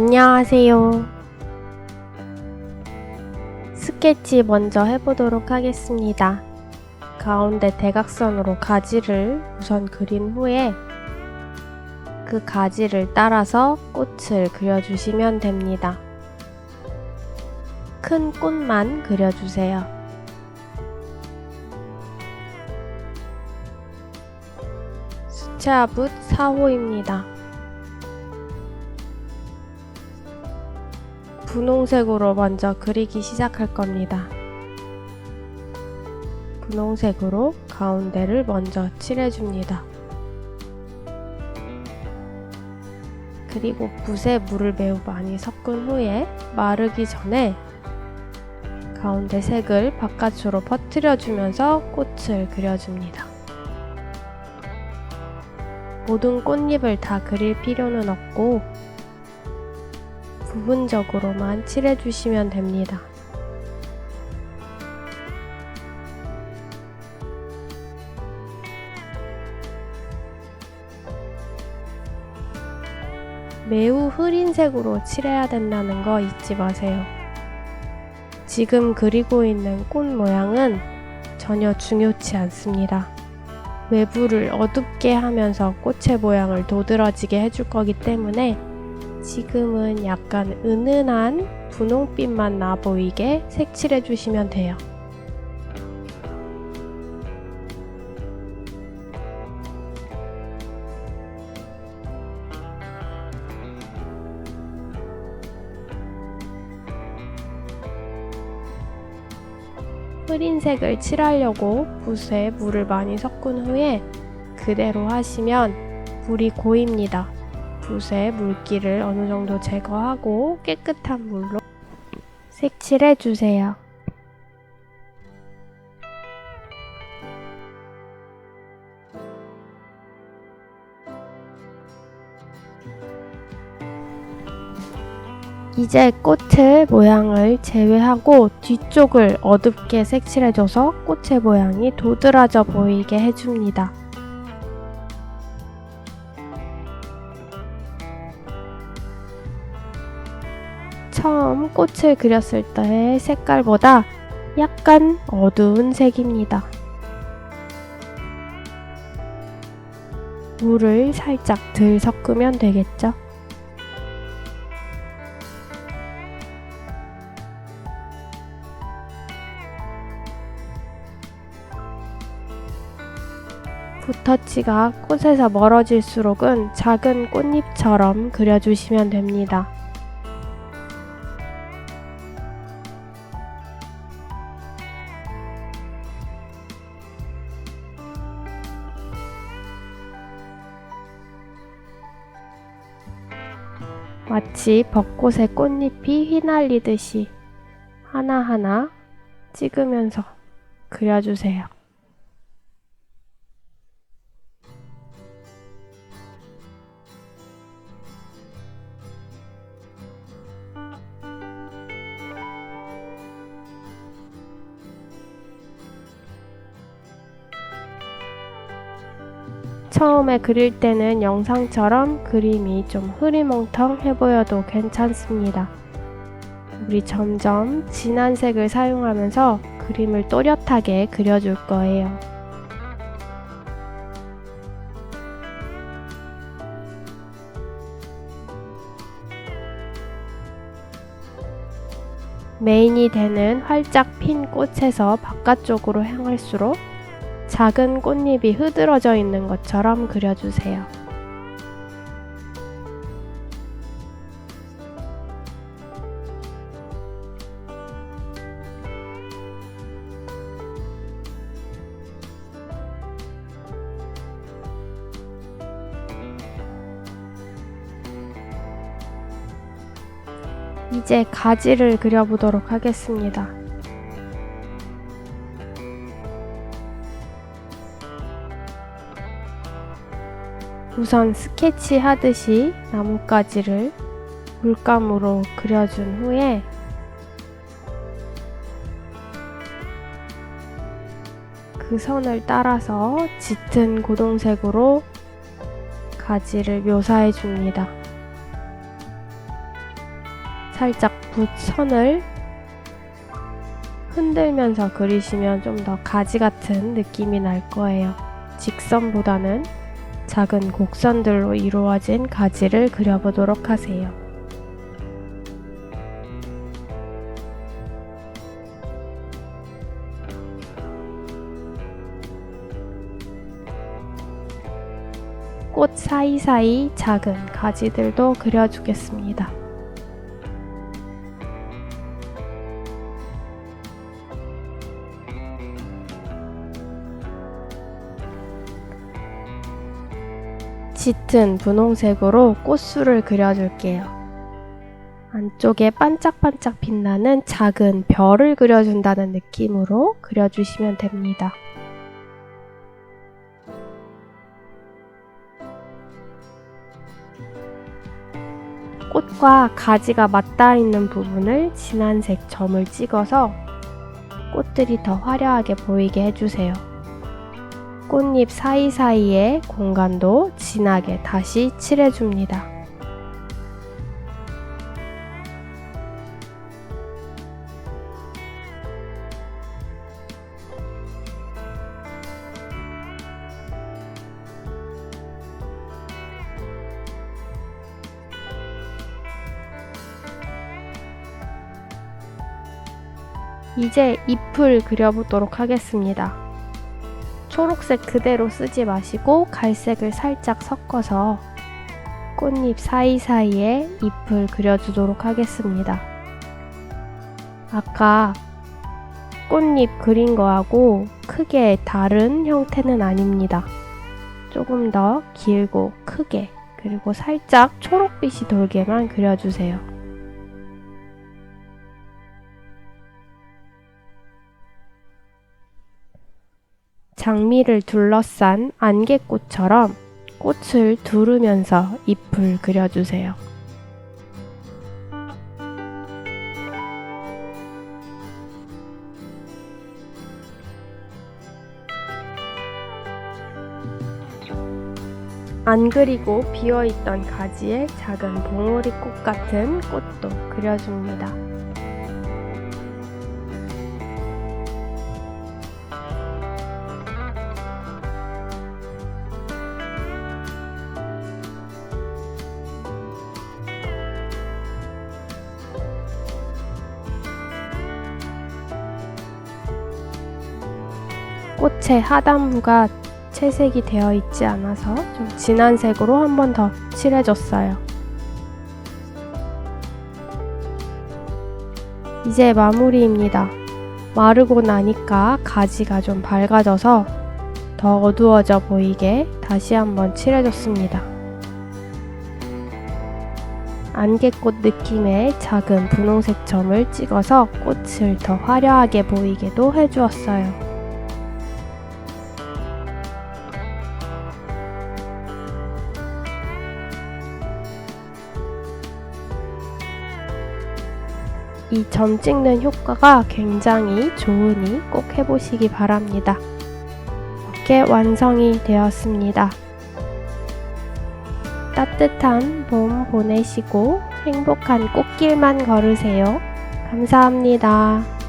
안녕하세요. 스케치 먼저 해보도록 하겠습니다. 가운데 대각선으로 가지를 우선 그린 후에 그 가지를 따라서 꽃을 그려주시면 됩니다. 큰 꽃만 그려주세요. 수채화붓 4호입니다. 분홍색으로 먼저 그리기 시작할 겁니다. 분홍색으로 가운데를 먼저 칠해줍니다. 그리고 붓에 물을 매우 많이 섞은 후에 마르기 전에 가운데 색을 바깥으로 퍼뜨려주면서 꽃을 그려줍니다. 모든 꽃잎을 다 그릴 필요는 없고 부분적으로만 칠해주시면 됩니다. 매우 흐린 색으로 칠해야 된다는 거 잊지 마세요. 지금 그리고 있는 꽃 모양은 전혀 중요치 않습니다. 외부를 어둡게 하면서 꽃의 모양을 도드라지게 해줄 거기 때문에 지금은 약간 은은한 분홍빛만 나 보이게 색칠해 주시면 돼요. 흐린 색을 칠하려고 붓에 물을 많이 섞은 후에 그대로 하시면 물이 고입니다. 붓에 물기를 어느 정도 제거하고 깨끗한 물로 색칠해 주세요. 이제 꽃의 모양을 제외하고 뒤쪽을 어둡게 색칠해줘서 꽃의 모양이 도드라져 보이게 해줍니다. 처음 꽃을 그렸을 때의 색깔보다 약간 어두운 색입니다. 물을 살짝 덜 섞으면 되겠죠? 붓터치가 꽃에서 멀어질수록은 작은 꽃잎처럼 그려주시면 됩니다. 마치 벚꽃의 꽃잎이 휘날리듯이 하나하나 찍으면서 그려주세요. 처음에 그릴 때는 영상처럼 그림이 좀 흐리멍텅해 보여도 괜찮습니다. 우리 점점 진한 색을 사용하면서 그림을 또렷하게 그려줄 거예요. 메인이 되는 활짝 핀 꽃에서 바깥쪽으로 향할수록 작은 꽃잎이 흐드러져 있는 것처럼 그려주세요. 이제 가지를 그려보도록 하겠습니다. 우선 스케치 하듯이 나뭇가지를 물감으로 그려준 후에 그 선을 따라서 짙은 고동색으로 가지를 묘사해 줍니다. 살짝 붓선을 흔들면서 그리시면 좀 더 가지 같은 느낌이 날 거예요. 직선보다는 작은 곡선들로 이루어진 가지를 그려보도록 하세요. 꽃 사이사이 작은 가지들도 그려주겠습니다. 짙은 분홍색으로 꽃술을 그려줄게요. 안쪽에 반짝반짝 빛나는 작은 별을 그려준다는 느낌으로 그려주시면 됩니다. 꽃과 가지가 맞닿아 있는 부분을 진한색 점을 찍어서 꽃들이 더 화려하게 보이게 해주세요. 꽃잎 사이사이의 공간도 진하게 다시 칠해줍니다. 이제 잎을 그려보도록 하겠습니다. 초록색 그대로 쓰지 마시고 갈색을 살짝 섞어서 꽃잎 사이사이에 잎을 그려주도록 하겠습니다. 아까 꽃잎 그린 거하고 크게 다른 형태는 아닙니다. 조금 더 길고 크게, 그리고 살짝 초록빛이 돌게만 그려주세요. 장미를 둘러싼 안개꽃처럼 꽃을 두르면서 잎을 그려주세요. 안 그리고 비어있던 가지에 작은 봉오리꽃 같은 꽃도 그려줍니다. 꽃의 하단부가 채색이 되어 있지 않아서 좀 진한 색으로 한 번 더 칠해줬어요. 이제 마무리입니다. 마르고 나니까 가지가 좀 밝아져서 더 어두워져 보이게 다시 한번 칠해줬습니다. 안개꽃 느낌의 작은 분홍색 점을 찍어서 꽃을 더 화려하게 보이게도 해주었어요. 이 점 찍는 효과가 굉장히 좋으니 꼭 해보시기 바랍니다. 이렇게 완성이 되었습니다. 따뜻한 봄 보내시고 행복한 꽃길만 걸으세요. 감사합니다.